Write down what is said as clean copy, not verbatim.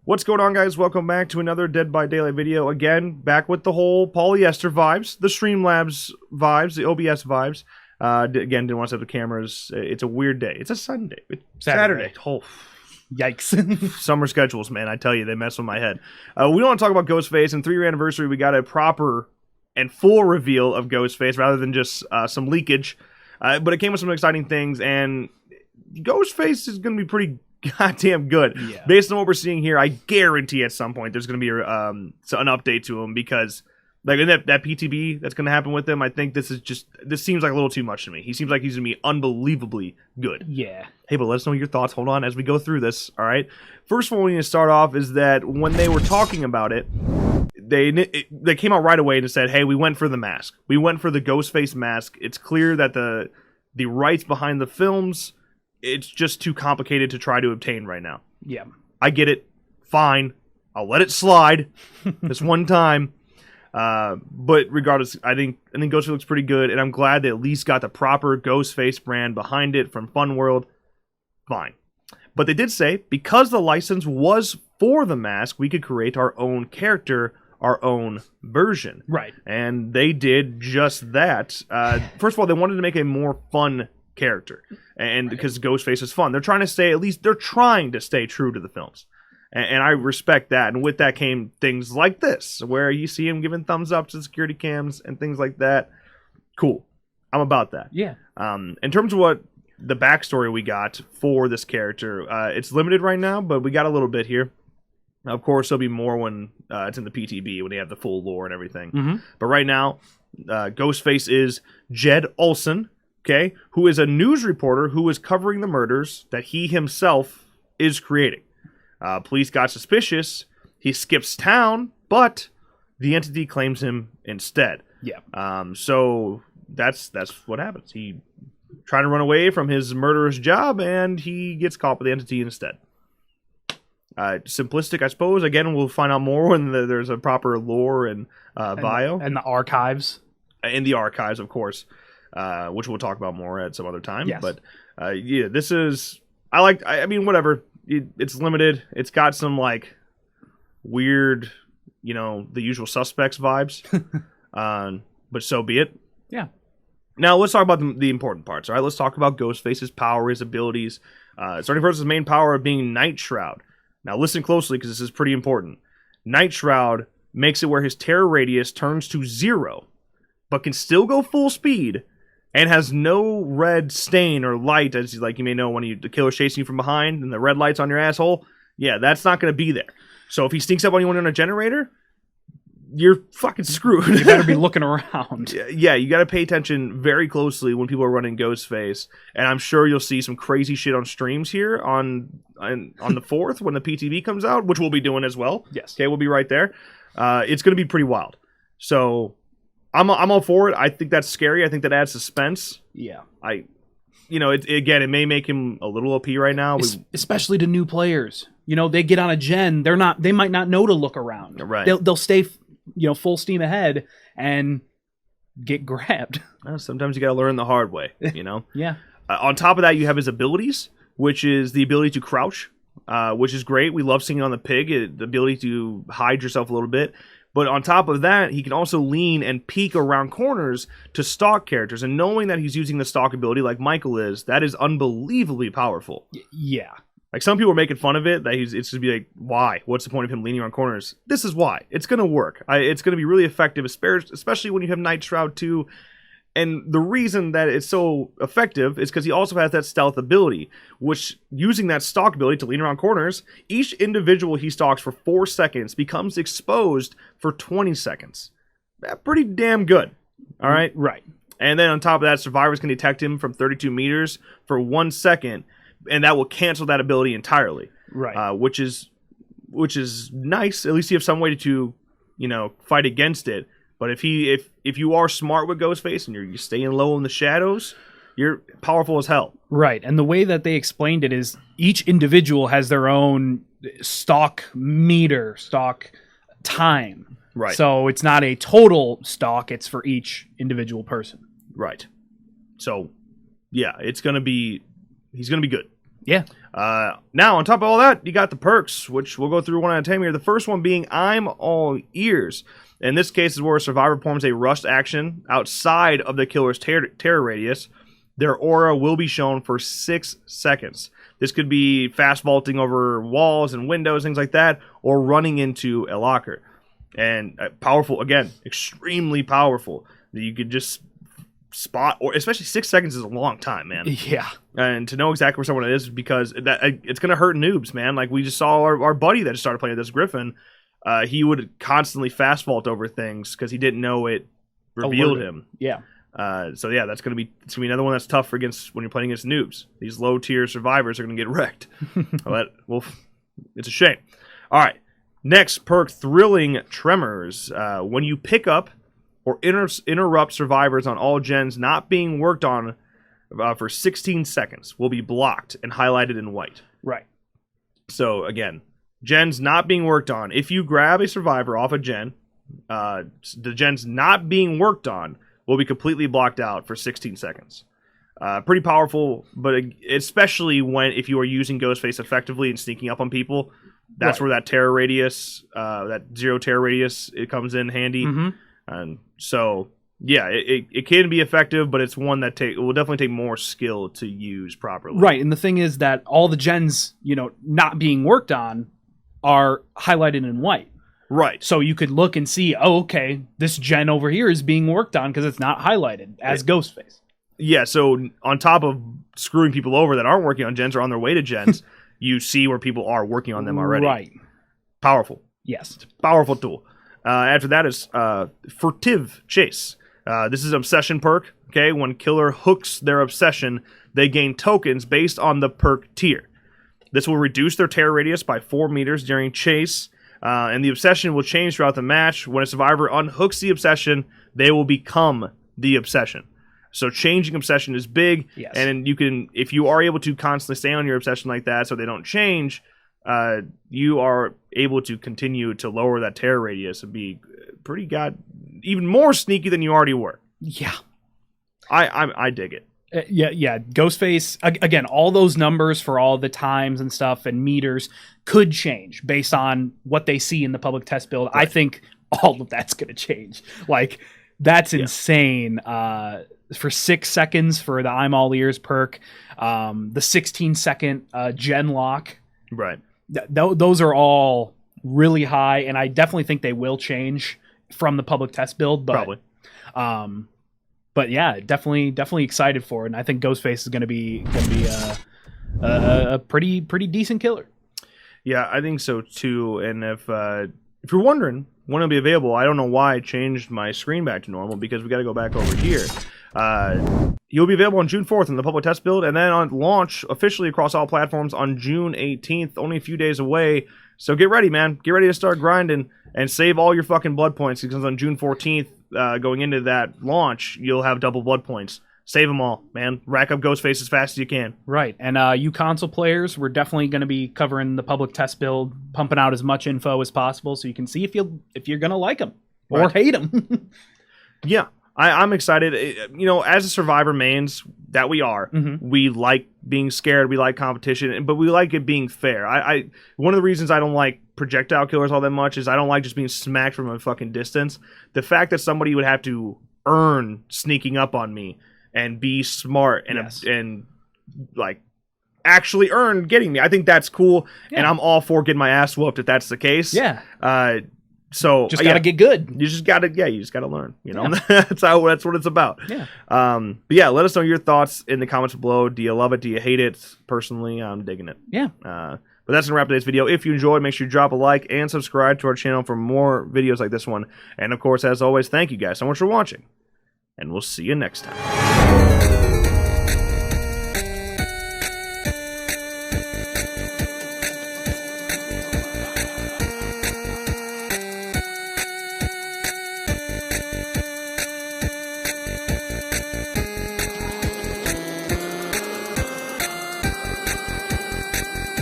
What's going on, guys? Welcome back to another Dead by Daylight video. Again, back with the whole polyester vibes, the Streamlabs vibes, the OBS vibes. Again, didn't want to set the cameras. It's a weird day. It's a Sunday. It's Saturday. Oh, yikes. Summer schedules, man. I tell you, they mess with my head. We don't want to talk about Ghostface. And 3-year anniversary, we got a proper and full reveal of Ghostface rather than just some leakage. But it came with some exciting things, and Ghostface is going to be pretty goddamn good. Yeah. Based on what we're seeing here, I guarantee at some point there's going to be an update to him, because like in that PTB that's going to happen with him, I think this seems like a little too much to me. He seems like he's going to be unbelievably good. Yeah. Hey, but let us know your thoughts. Hold on as we go through this, all right? First one we need to start off is that when they were talking about it, they came out right away and said, hey, we went for the mask. We went for the Ghostface mask. It's clear that the rights behind the films, it's just too complicated to try to obtain right now. Yeah. I get it. Fine. I'll let it slide this one time. But regardless, I think Ghostface looks pretty good, and I'm glad they at least got the proper Ghostface brand behind it from Fun World. Fine. But they did say, because the license was for the mask, we could create our own character, our own version. Right. And they did just that. First of all, they wanted to make a more fun character, and because Ghostface is fun, they're trying to stay true to the films, and I respect that. And with that came things like this, where you see him giving thumbs up to the security cams and things like that. Cool, I'm about that. Yeah. In terms of what the backstory we got for this character, it's limited right now, but we got a little bit here. Of course, there'll be more when it's in the PTB, when they have the full lore and everything. Mm-hmm. But right now, Ghostface is Jed Olson. Okay, who is a news reporter who is covering the murders that he himself is creating. Police got suspicious. He skips town, but the entity claims him instead. Yeah. So that's what happens. He trying to run away from his murderous job, and he gets caught by the entity instead. Simplistic, I suppose. Again, we'll find out more when there's a proper lore and bio. And the archives. In the archives, of course. Which we'll talk about more at some other time. Yes. But yeah, this is... I mean, whatever. It's limited. It's got some, like, weird, the usual suspects vibes. But so be it. Yeah. Now, let's talk about the important parts, all right? Let's talk about Ghostface's power, his abilities. Starting first, his main power of being Night Shroud. Now, listen closely, because this is pretty important. Night Shroud makes it where his terror radius turns to 0, but can still go full speed, and has no red stain or light, as like you may know when the killer's chasing you from behind and the red light's on your asshole. Yeah, that's not going to be there. So if he sneaks up on you in a generator, you're fucking screwed. You better be looking around. Yeah, you got to pay attention very closely when people are running Ghostface, and I'm sure you'll see some crazy shit on streams here on the 4th when the PTV comes out, which we'll be doing as well. Yes. Okay, we'll be right there. It's going to be pretty wild. So I'm all for it. I think that's scary. I think that adds suspense. Yeah. It may make him a little OP right now. Especially to new players. They get on a gen, they might not know to look around. Right. They'll stay, full steam ahead and get grabbed. Sometimes you got to learn the hard way, Yeah. On top of that, you have his abilities, which is the ability to crouch, which is great. We love seeing it on the pig, the ability to hide yourself a little bit. But on top of that, he can also lean and peek around corners to stalk characters. And knowing that he's using the stalk ability like Michael is, that is unbelievably powerful. Yeah. Like, some people are making fun of it, that it's just be like, why? What's the point of him leaning around corners? This is why. It's going to work. It's going to be really effective, especially when you have Night Shroud too. And the reason that it's so effective is because he also has that stealth ability, which, using that stalk ability to lean around corners, each individual he stalks for 4 seconds becomes exposed for 20 seconds. That's pretty damn good. All right? Right. And then on top of that, survivors can detect him from 32 meters for 1 second, and that will cancel that ability entirely. Right. Which is nice. At least you have some way to, fight against it. But if you are smart with Ghostface and you're staying low in the shadows, you're powerful as hell. Right. And the way that they explained it is each individual has their own stock meter, stock time. Right. So it's not a total stock, it's for each individual person. Right. So, yeah, he's going to be good. Yeah. Now, on top of all that, you got the perks, which we'll go through one at a time here. The first one being I'm All Ears. In this case is where a survivor performs a rushed action outside of the killer's terror radius. Their aura will be shown for 6 seconds. This could be fast vaulting over walls and windows, things like that, or running into a locker. And powerful, again, extremely powerful. You could just spot, or especially 6 seconds is a long time, man. Yeah. And to know exactly where someone is, because it's going to hurt noobs, man. Like we just saw our buddy that just started playing this Griffin. He would constantly fast vault over things because he didn't know it revealed him. Yeah. So yeah, it's gonna be another one that's tough against when you're playing against noobs. These low tier survivors are gonna get wrecked. But well, it's a shame. All right, next perk, Thrilling Tremors. When you pick up or interrupt survivors on all gens not being worked on for 16 seconds, will be blocked and highlighted in white. Right. So again, gens not being worked on. If you grab a survivor off a gen, the gens not being worked on will be completely blocked out for 16 seconds. Pretty powerful, but especially if you are using Ghostface effectively and sneaking up on people, that's where that terror radius, that 0 terror radius, it comes in handy. Mm-hmm. And so, yeah, it can be effective, but it's one that it will definitely take more skill to use properly. Right, and the thing is that all the gens, not being worked on are highlighted in white. Right. So you could look and see, oh, okay, this gen over here is being worked on because it's not highlighted as Ghostface. Yeah, so on top of screwing people over that aren't working on gens or on their way to gens, you see where people are working on them already. Right. Powerful. Yes. It's a powerful tool. After that is Furtive Chase. This is Obsession perk. Okay, when killer hooks their obsession, they gain tokens based on the perk tier. This will reduce their terror radius by 4 meters during chase. And the obsession will change throughout the match. When a survivor unhooks the obsession, they will become the obsession. So changing obsession is big. Yes. And you can, if you are able to constantly stay on your obsession like that so they don't change, you are able to continue to lower that terror radius and be even more sneaky than you already were. Yeah. I dig it. Yeah. Ghostface, again, all those numbers for all the times and stuff and meters could change based on what they see in the public test build. Right. I think all of that's going to change. Like, that's insane. For 6 seconds for the I'm All Ears perk, the 16-second gen lock. Right. Those are all really high, and I definitely think they will change from the public test build. But, probably. But yeah, definitely excited for it, and I think Ghostface is going to be a pretty decent killer. Yeah, I think so too. And if you're wondering when it'll be available, I don't know why I changed my screen back to normal because we got to go back over here. He'll be available on June 4th in the public test build, and then on launch officially across all platforms on June 18th. Only a few days away. So get ready, man. Get ready to start grinding and save all your fucking blood points because on June 14th. Going into that launch, you'll have double blood points. Save them all, man. Rack up Ghostface as fast as you can. Right, and you console players, we're definitely going to be covering the public test build, pumping out as much info as possible so you can see if you're going to like them or hate them. Yeah, I'm excited. As a Survivor mains that we are, we like being scared, we like competition, but we like it being fair. One of the reasons I don't like projectile killers all that much is I don't like just being smacked from a fucking distance. The fact that somebody would have to earn sneaking up on me and be smart and like actually earn getting me, I think that's cool, and I'm all for getting my ass whooped if that's the case. Yeah. So just gotta get good. You just gotta learn. That's what it's about. Yeah. But yeah, let us know your thoughts in the comments below. Do you love it? Do you hate it? Personally, I'm digging it. Yeah. But that's gonna wrap today's video. If you enjoyed, make sure you drop a like and subscribe to our channel for more videos like this one. And of course, as always, thank you guys so much for watching, and we'll see you next time.